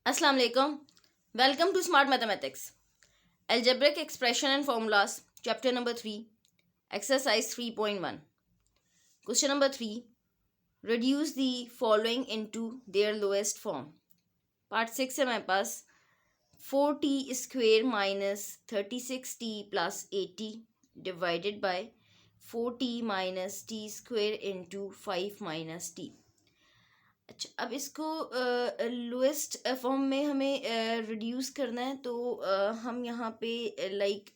Assalamu alaikum. Welcome to Smart Mathematics. Algebraic Expression and Formulas, Chapter number 3, Exercise 3.1. Question number 3. Reduce the following into their lowest form. Part 6 है हमारे पास 4t square minus 36t plus 80 divided by 4t minus t square into 5 minus t. अच्छा, अब इसको lowest form में हमें reduce करना है तो हम यहाँ पे लाइक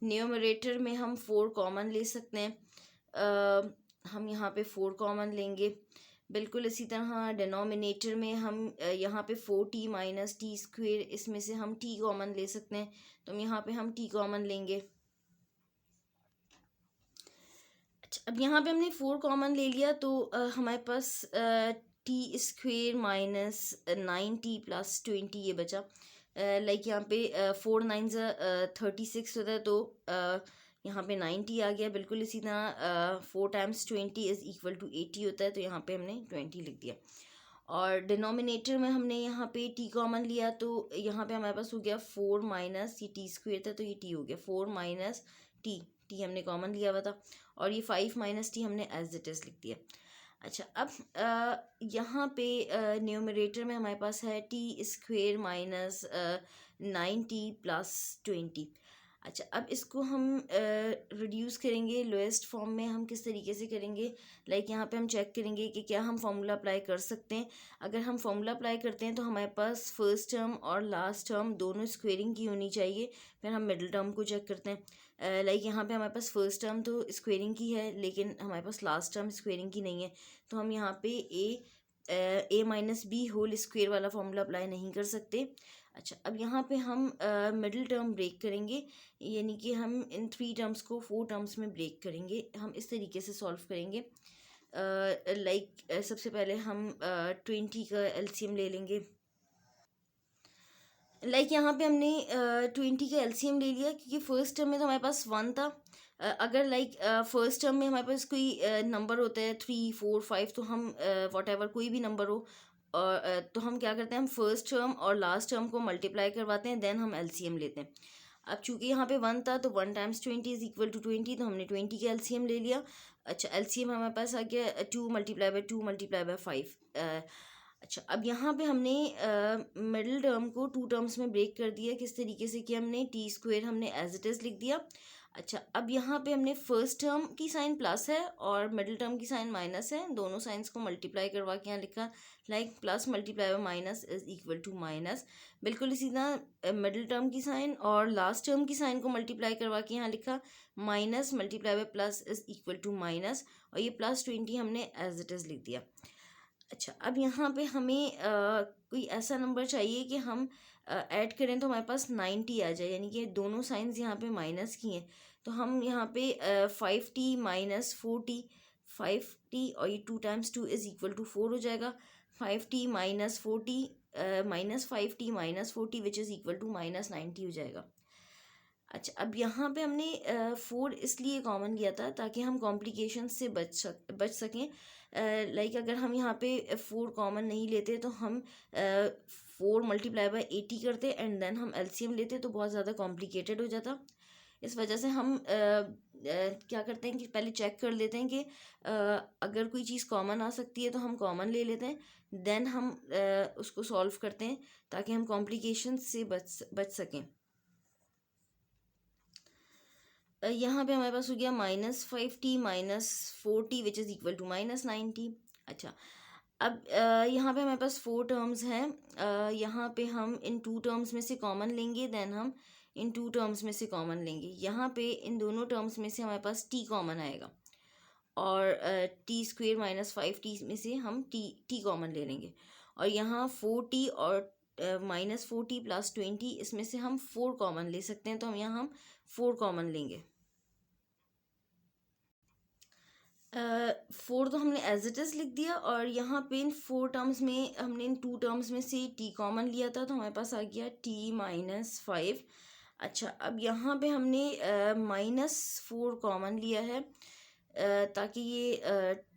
न्यूमरेटर में हम 4 कॉमन ले सकते हैं। हम यहाँ पे 4 कॉमन लेंगे। बिल्कुल इसी तरह डिनोमिनेटर में हम यहाँ पे 4t माइनस टी स्क्वेयर, इसमें से हम t कॉमन ले सकते हैं तो हम यहाँ पे हम t कॉमन लेंगे। अच्छा, अब यहाँ पे हमने 4 कॉमन ले लिया तो हमारे पास T square minus 9t plus 20 ये बचा। लाइक यहाँ पे 4 9 36 होता है तो यहाँ पे 90 आ गया। बिल्कुल इसी तरह 4 टाइम्स 20 इज़ इक्वल टू 80 होता है तो यहाँ पे हमने 20 लिख दिया। और डिनोमिनेटर में हमने यहाँ पे t कॉमन लिया तो यहाँ पे हमारे पास हो गया 4 माइनस ये टी स्क्वेयर था तो ये t हो गया 4 माइनस टी हमने कॉमन लिया हुआ था और ये 5 माइनस टी हमने एज इट इज़ लिख दिया। अच्छा, अब यहाँ पे न्यूमरेटर में हमारे पास है T square minus 9t plus 20। अच्छा, अब इसको हम रिड्यूस करेंगे लोएस्ट फॉर्म में। हम किस तरीके से करेंगे? लाइक यहाँ पे हम चेक करेंगे कि क्या हम फॉर्मूला अप्लाई कर सकते हैं। अगर हम फॉर्मूला अप्लाई करते हैं तो हमारे पास फर्स्ट टर्म और लास्ट टर्म दोनों स्क्वेयरिंग की होनी चाहिए। फिर हम मिडिल टर्म को चेक करते हैं। लाइक यहाँ पे हमारे पास फर्स्ट टर्म तो स्क्वेयरिंग की है लेकिन हमारे पास लास्ट टर्म स्क्वेयरिंग की नहीं है तो हम यहाँ पे ए माइनस बी होल स्क्वेयर वाला फॉर्मूला अप्लाई नहीं कर सकते। अच्छा, अब यहाँ पे हम मिडिल टर्म ब्रेक करेंगे, यानी कि हम इन 3 टर्म्स को 4 टर्म्स में ब्रेक करेंगे। हम इस तरीके से सॉल्व करेंगे। लाइक सबसे पहले हम 20 का एलसीएम ले लेंगे। लाइक यहाँ पे हमने 20 का एलसीएम ले लिया क्योंकि फर्स्ट टर्म में तो हमारे पास 1 था। अगर लाइक फर्स्ट टर्म में हमारे पास कोई नंबर होता है 3 4 5 तो हम वॉट एवर कोई भी नंबर हो और तो हम क्या करते हैं, हम फर्स्ट टर्म और लास्ट टर्म को मल्टीप्लाई करवाते हैं, देन हम एलसीएम लेते हैं। अब चूंकि यहाँ पे 1 था तो 1 टाइम्स 20 इज इक्वल टू 20 तो हमने 20 का एलसीएम ले लिया। अच्छा, एलसीएम हमारे पास आ गया 2 मल्टीप्लाई बाई 2 मल्टीप्लाई बाई 5। अच्छा, अब यहाँ पे हमने मिडिल टर्म को 2 टर्म्स में ब्रेक कर दिया। किस तरीके से कि हमने टी स्क्वेयर हमने एज इट इज़ लिख दिया। अच्छा, अब यहाँ पे हमने फर्स्ट टर्म की साइन प्लस है और मिडिल टर्म की साइन माइनस है, दोनों साइंस को मल्टीप्लाई करवा के यहाँ लिखा like plus multiply by minus is equal to minus. बिल्कुल इसी तरह मिडिल टर्म की साइन और लास्ट टर्म की साइन को मल्टीप्लाई करवा के यहाँ लिखा minus multiply by plus is equal to minus और ये प्लस 20 हमने एज इट इज़ लिख दिया। अच्छा, अब यहाँ पे हमें कोई ऐसा नंबर चाहिए कि हम ऐड करें तो हमारे पास 90 आ जाए, यानी कि दोनों साइंस यहाँ पे माइनस की हैं तो हम यहाँ पे 5t माइनस 4t 5t और ये 2 टाइम्स 2 इज़ इक्वल टू 4 हो जाएगा। 5t minus 4t minus 5t minus 4t which is equal to minus 90 हो जाएगा। अच्छा, अब यहाँ पे हमने 4 इसलिए कॉमन लिया था ताकि हम कॉम्प्लिकेशन से बच सकें। लाइक अगर हम यहाँ पे 4 कॉमन नहीं लेते तो हम 4 मल्टीप्लाई बाई 80 करते एंड देन हम एलसीएम लेते तो बहुत ज़्यादा कॉम्प्लिकेटेड हो जाता। इस वजह से हम क्या करते हैं कि पहले चेक कर लेते हैं कि अगर कोई चीज़ कॉमन आ सकती है तो हम कॉमन ले लेते हैं, देन हम उसको सॉल्व करते हैं ताकि हम कॉम्प्लिकेशन से बच सकें। यहाँ पे हमारे पास हो गया -5t minus 4t which is equal to -90। अच्छा, अब यहाँ पे हमारे पास 4 टर्म्स हैं। यहाँ पे हम इन 2 टर्म्स में से कॉमन लेंगे, देन हम इन 2 टर्म्स में से कॉमन लेंगे। यहाँ पे इन दोनों टर्म्स में से हमारे पास t कॉमन आएगा और टी स्क्वेयर माइनस 5t में से हम t कॉमन ले लेंगे और यहाँ 4t और माइनस 4t प्लस 20 इसमें से हम 4 कॉमन ले सकते हैं तो हम यहाँ 4 कॉमन लेंगे। 4 तो हमने एज इट इज़ लिख दिया और यहाँ पे इन 4 टर्म्स में हमने इन 2 टर्म्स में से t कॉमन लिया था तो हमारे पास आ गया t माइनस 5। अच्छा, अब यहाँ पे हमने -4 कॉमन लिया है ताकि ये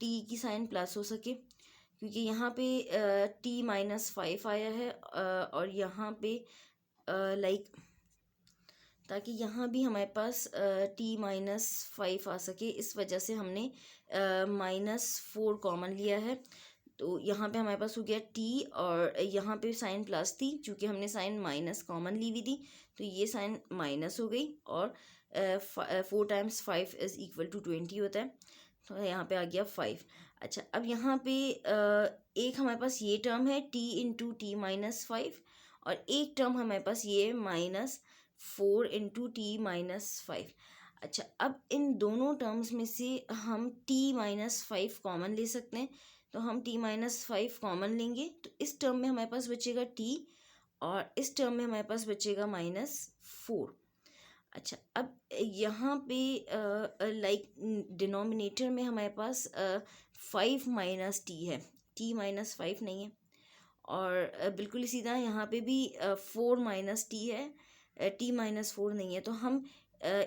t की साइन प्लस हो सके। क्योंकि यहाँ पे t -5 आया है और यहाँ पे लाइक ताकि यहाँ भी हमारे पास t -5 आ सके, इस वजह से हमने -4 कॉमन लिया है। तो यहाँ पे हमारे पास हो गया t और यहाँ पे साइन प्लस थी, चूँकि हमने साइन माइनस कॉमन ली हुई थी तो ये साइन माइनस हो गई। और 4 × 5 = 20 होता है, तो यहाँ पे आ गया 5। अच्छा, अब यहाँ पे एक हमारे पास ये टर्म है t × t-5 और एक टर्म हमारे पास ये -4 × t-5। अच्छा, अब इन दोनों टर्म्स में से हम t-5 कॉमन ले सकते हैं, तो हम t-5 कॉमन लेंगे तो इस टर्म में हमारे पास बचेगा t और इस टर्म में हमारे पास बचेगा -4। अच्छा, अब यहाँ पे लाइक डिनोमिनेटर में हमारे पास 5 - t है, t-5 नहीं है। और बिल्कुल इसी तरह यहाँ पे भी 4 - t है, t-4 नहीं है। तो हम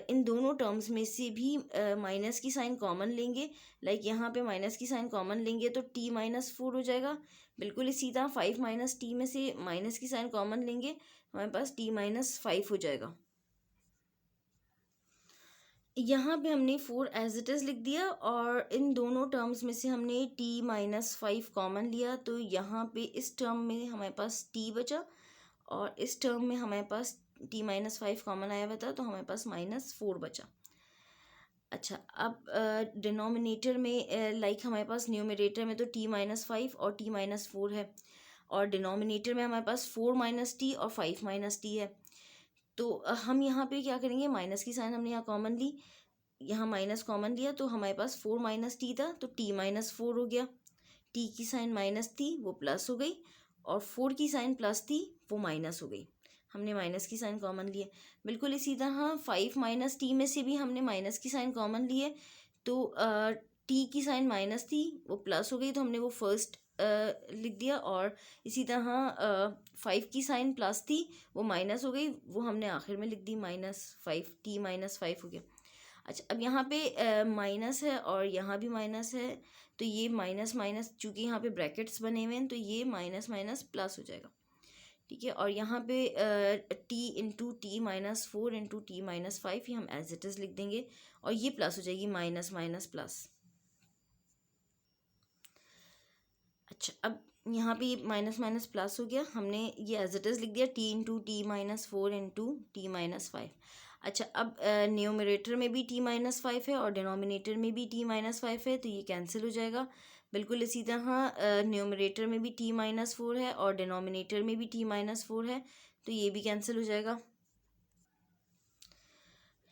इन दोनों टर्म्स में से भी माइनस की साइन कॉमन लेंगे। लाइक यहाँ पे माइनस की साइन कॉमन लेंगे तो t-4 हो जाएगा। बिल्कुल इसी तरह 5 - t में से माइनस की साइन कॉमन लेंगे, हमारे पास t-5 हो जाएगा। यहाँ पे हमने 4 एज इट इज़ लिख दिया और इन दोनों टर्म्स में से हमने t-5 कॉमन लिया, तो यहाँ पे इस टर्म में हमारे पास t बचा और इस टर्म में हमारे पास t-5 कॉमन आया हुआ था, तो हमारे पास -4 बचा। अच्छा, अब डिनोमिनेटर में लाइक हमारे पास न्यूमरेटर में तो t-5 और t-4 है और डिनोमिनेटर में हमारे पास 4 - t और 5 - t है। तो हम यहाँ पे क्या करेंगे, माइनस की साइन हमने यहाँ कॉमन ली, यहाँ माइनस कॉमन लिया तो हमारे पास 4 - t था तो t-4 हो गया। t की साइन माइनस थी वो प्लस हो गई और 4 की साइन प्लस थी वो माइनस हो गई। हमने माइनस की साइन कॉमन ली है। बिल्कुल इसी तरह 5 - t में से भी हमने माइनस की साइन कॉमन ली है, तो t की साइन माइनस थी वो प्लस हो गई तो हमने वो फर्स्ट लिख दिया। और इसी तरह 5 की साइन प्लस थी वो माइनस हो गई, वो हमने आखिर में लिख दी -5, t-5 हो गया। अच्छा, अब यहाँ पे माइनस है और यहाँ भी माइनस है, तो ये माइनस माइनस चूँकि यहाँ पे ब्रैकेट्स बने हुए हैं तो ये माइनस माइनस प्लस हो जाएगा, ठीक है। और यहाँ पे t × t-4 × t-5 ये हम एज इट इज़ लिख देंगे और ये प्लस हो जाएगी, माइनस माइनस प्लस। अच्छा, अब यहाँ पे माइनस माइनस प्लस हो गया, हमने ये एज इट इज़ लिख दिया t × t-4 × t-5। अच्छा, अब न्यूमरेटर में भी t-5 है और डिनोमिनेटर में भी t-5 है, तो ये कैंसिल हो जाएगा। बिल्कुल इसी तरह न्यूमरेटर में भी t-4 है और डिनोमिनेटर में भी t-4 है, तो ये भी कैंसिल हो जाएगा।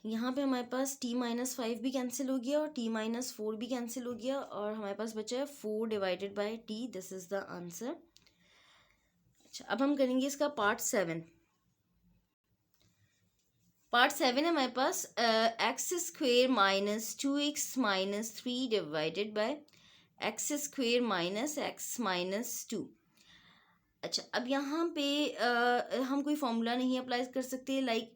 यहाँ पे हमारे पास t-5 भी कैंसिल हो गया और t-4 भी कैंसिल हो गया और हमारे पास बचा है 4/t। This is the answer. अच्छा, अब हम करेंगे इसका पार्ट 7। पार्ट 7 है हमारे पास x² - 2x - 3 / x² - x - 2। अच्छा, अब यहाँ पे हम कोई फॉर्मूला नहीं अप्लाई कर सकते, लाइक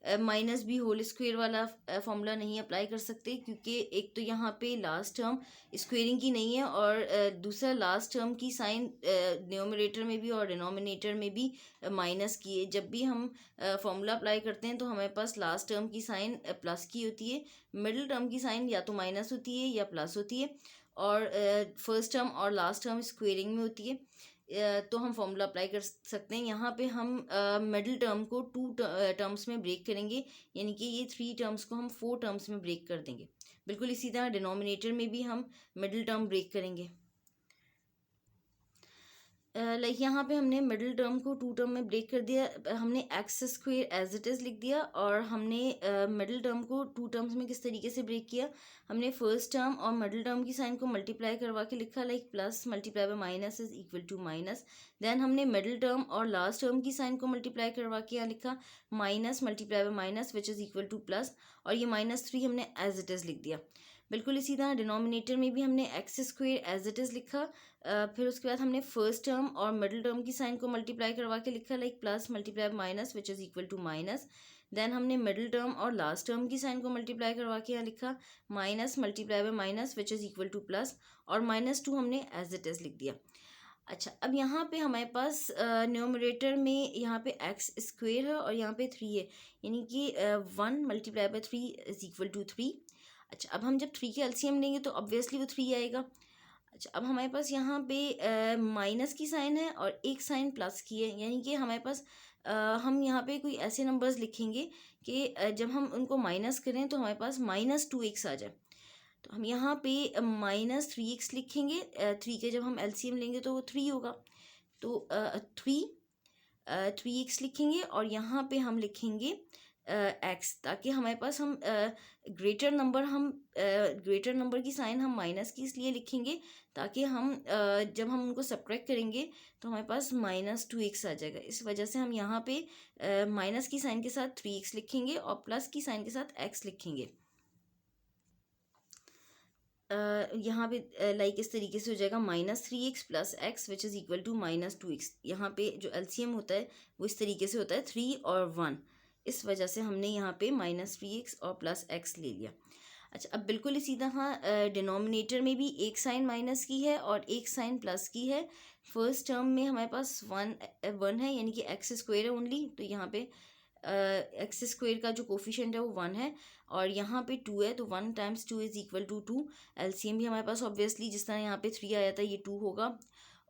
a-b² वाला फॉर्मूला नहीं अप्लाई कर सकते, क्योंकि एक तो यहाँ पे लास्ट टर्म स्क्वेयरिंग की नहीं है और दूसरा लास्ट टर्म की साइन न्यूमरेटर में भी और डिनोमिनेटर में भी माइनस की है। जब भी हम फॉर्मूला अप्लाई करते हैं तो हमारे पास लास्ट टर्म की साइन प्लस की होती है, मिडिल टर्म की साइन या तो माइनस होती है या प्लस होती है और फर्स्ट टर्म और लास्ट टर्म स्क्वेयरिंग में होती है। तो हम फॉर्मूला अप्लाई कर सकते हैं। यहाँ पे हम मिडिल टर्म को 2 टर्म्स में ब्रेक करेंगे, यानी कि ये 3 टर्म्स को हम 4 टर्म्स में ब्रेक कर देंगे। बिल्कुल इसी तरह डिनोमिनेटर में भी हम मिडिल टर्म ब्रेक करेंगे। लाइक यहाँ पे हमने मिडिल टर्म को 2 टर्म में ब्रेक कर दिया, हमने x² एज इट इज़ लिख दिया और हमने मिडिल टर्म को 2 टर्म्स में किस तरीके से ब्रेक किया, हमने फर्स्ट टर्म और मिडिल टर्म की साइन को मल्टीप्लाई करवा के लिखा, like plus multiply by minus is equal to minus. Then हमने मिडिल टर्म और लास्ट टर्म की साइन को मल्टीप्लाई करवा के यहाँ लिखा minus multiply by minus which is equal to plus, और ये -3 हमने एज इट इज़ लिख दिया। बिल्कुल इसी तरह डिनोमिनेटर में भी हमने x² एज इट इज़ लिखा, फिर उसके बाद हमने फर्स्ट टर्म और मिडिल टर्म की साइन को मल्टीप्लाई करवा के लिखा, like plus multiply minus which is equal to minus. Then हमने मिडिल टर्म और लास्ट टर्म की साइन को मल्टीप्लाई करवा के यहाँ लिखा minus multiply by minus which is equal to plus, और -2 हमने एज इट इज़ लिख दिया। अच्छा, अब यहाँ पे हमारे पास न्यूमरेटर में यहाँ पे एक्स स्क्वेयर है और यहाँ पे 3 है, यानी कि 1 multiply by 3 is equal to 3। अच्छा, अब हम जब 3 के एलसीएम लेंगे तो ऑब्वियसली वो 3 आएगा। अच्छा, अब हमारे पास यहाँ पे माइनस की साइन है और एक साइन प्लस की है, यानी कि हमारे पास हम यहाँ पे कोई ऐसे नंबर्स लिखेंगे कि जब हम उनको माइनस करें तो हमारे पास -2x आ जाए। तो हम यहाँ पे -3x लिखेंगे, 3 के जब हम एलसीएम लेंगे तो वो 3 होगा, तो 3x लिखेंगे और यहाँ पे हम लिखेंगे x, ताकि हमारे पास हम ग्रेटर नंबर की साइन हम माइनस की इसलिए लिखेंगे ताकि हम जब हम उनको सब्ट्रैक्ट करेंगे तो हमारे पास -2x आ जाएगा। इस वजह से हम यहाँ पे माइनस की साइन के साथ 3x लिखेंगे और प्लस की साइन के साथ x लिखेंगे। यहाँ पे लाइक इस तरीके से हो जाएगा -3x plus x which is equal to -2x। यहाँ पे जो एलसीएम होता है वो इस तरीके से होता है 3 और 1, इस वजह से हमने यहाँ पे -3x और प्लस x ले लिया। अच्छा, अब बिल्कुल इसी तरह डिनोमिनेटर में भी एक साइन माइनस की है और एक साइन प्लस की है। फर्स्ट टर्म में हमारे पास 1 है, यानी कि एक्स स्क्वेयर है ओनली, तो यहाँ पे एक्स स्क्वेयर का जो कोफिशिएंट है वो 1 है और यहाँ पे 2 है, तो 1 times 2 is equal to 2। LCM भी हमारे पास ऑब्वियसली जिस तरह यहाँ पे 3 आया था ये 2 होगा,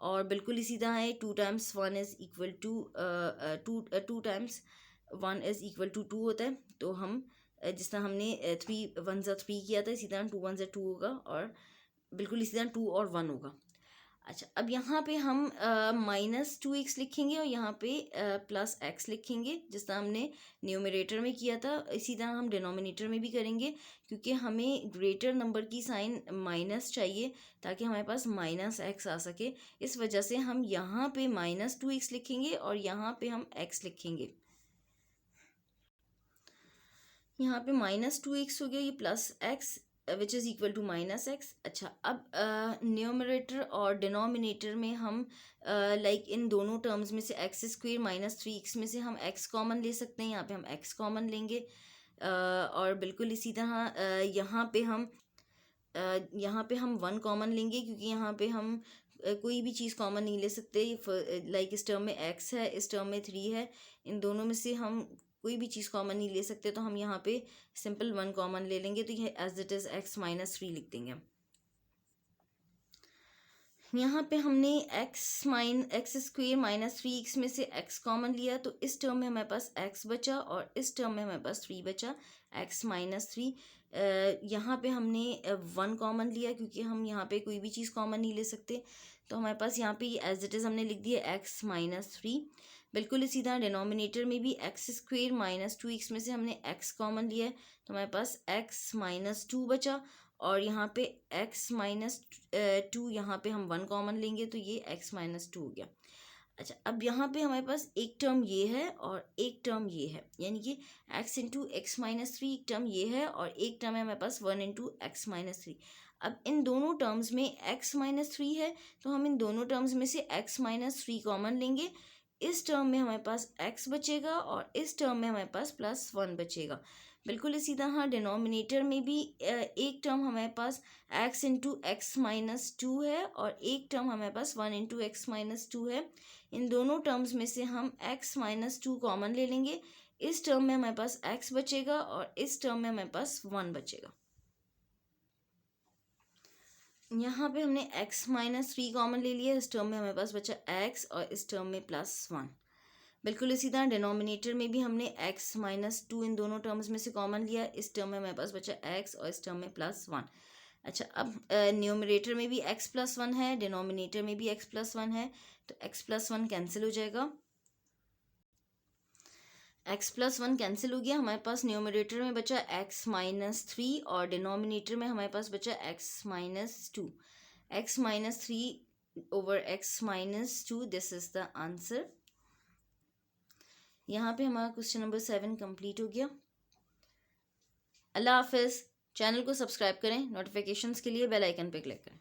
और बिल्कुल इसी तरह है 2 times 1 is equal to 2 times 1 is equal to 2 होता है। तो हम जिस तरह हमने 3 1 ज़ा 3 किया था, इसी तरह 2 1 ज़ा 2 होगा और बिल्कुल इसी तरह 2 और 1 होगा। अच्छा, अब यहाँ पे हम -2x लिखेंगे और यहाँ पे प्लस x लिखेंगे, जिस तरह हमने न्यूमरेटर में किया था इसी तरह हम डिनोमिनेटर में भी करेंगे, क्योंकि हमें ग्रेटर नंबर की साइन माइनस चाहिए ताकि हमारे पास -x आ सके। इस वजह से हम यहाँ पे -2x लिखेंगे और यहाँ पे हम x लिखेंगे। यहाँ पे -2x हो गया, ये plus x which is equal to -x। अच्छा, अब न्यूमरेटर और डिनोमिनेटर में हम लाइक इन दोनों टर्म्स में से एक्स स्क्वेयर -3x में से हम x कॉमन ले सकते हैं, यहाँ पे हम x कॉमन लेंगे और बिल्कुल इसी तरह यहाँ पे हम 1 कॉमन लेंगे, क्योंकि यहाँ पे हम कोई भी चीज़ कॉमन नहीं ले सकते। लाइक इस टर्म में x है, इस टर्म में 3 है, इन दोनों में से हम कोई भी चीज़ कॉमन नहीं ले सकते, तो हम यहाँ पे सिंपल 1 कॉमन ले लेंगे, तो ये एज इट इज़ x -3 लिख देंगे। यहाँ पे हमने एक्स स्क्वेयर -3x में से x कॉमन लिया, तो इस टर्म में हमारे पास x बचा और इस टर्म में हमारे पास 3 बचा, x -3। यहाँ पे हमने 1 कॉमन लिया, क्योंकि हम यहाँ पे कोई भी चीज़ कॉमन नहीं ले सकते, तो हमारे पास यहाँ पे एज इट इज़ हमने लिख दिया x -3। बिल्कुल इसी तरह डिनोमिनेटर में भी एक्स स्क्वेयर -2x में से हमने x कॉमन लिया है, तो हमारे पास x -2 बचा और यहाँ पे x -2 यहाँ पे हम 1 कॉमन लेंगे, तो ये x -2 हो गया। अच्छा, अब यहाँ पे हमारे पास एक टर्म ये है और एक टर्म ये है, यानी कि x इंटू एक्स -3 एक टर्म ये है और एक टर्म है हमारे पास 1 इंटू एक्स -3। अब इन दोनों टर्म्स में x -3 है, तो हम इन दोनों टर्म्स में से x -3 कॉमन लेंगे। इस टर्म में हमारे पास x बचेगा और इस टर्म में हमारे पास +1 बचेगा। बिल्कुल इसी तरह डिनोमिनेटर में भी एक टर्म हमारे पास x इंटू एक्स -2 है और एक टर्म हमारे पास 1 इंटू एक्स -2 है। इन दोनों टर्म्स में से हम x -2 कॉमन ले लेंगे। इस टर्म में हमारे पास x बचेगा और इस टर्म में हमारे पास 1 बचेगा। यहाँ पे हमने x -3 कॉमन ले लिया, इस टर्म में हमारे पास बचा x और इस टर्म में +1। बिल्कुल इसी तरह डिनोमिनेटर में भी हमने x -2 इन दोनों टर्म्स में से कॉमन लिया, इस टर्म में हमारे पास बचा x और इस टर्म में +1। अच्छा, अब न्यूमरेटर में भी x +1 है, डिनोमिनेटर में भी x +1 है, तो x +1 कैंसिल हो जाएगा। x +1 कैंसिल हो गया, हमारे पास न्यूमरेटर में बचा x -3 और डिनोमिनेटर में हमारे पास बचा x -2। x -3 over x -2, this is the answer. यहाँ पे हमारा क्वेश्चन नंबर 7 कंप्लीट हो गया। अल्लाह हाफिज़। चैनल को सब्सक्राइब करें, नोटिफिकेशंस के लिए बेल आइकन पे क्लिक करें।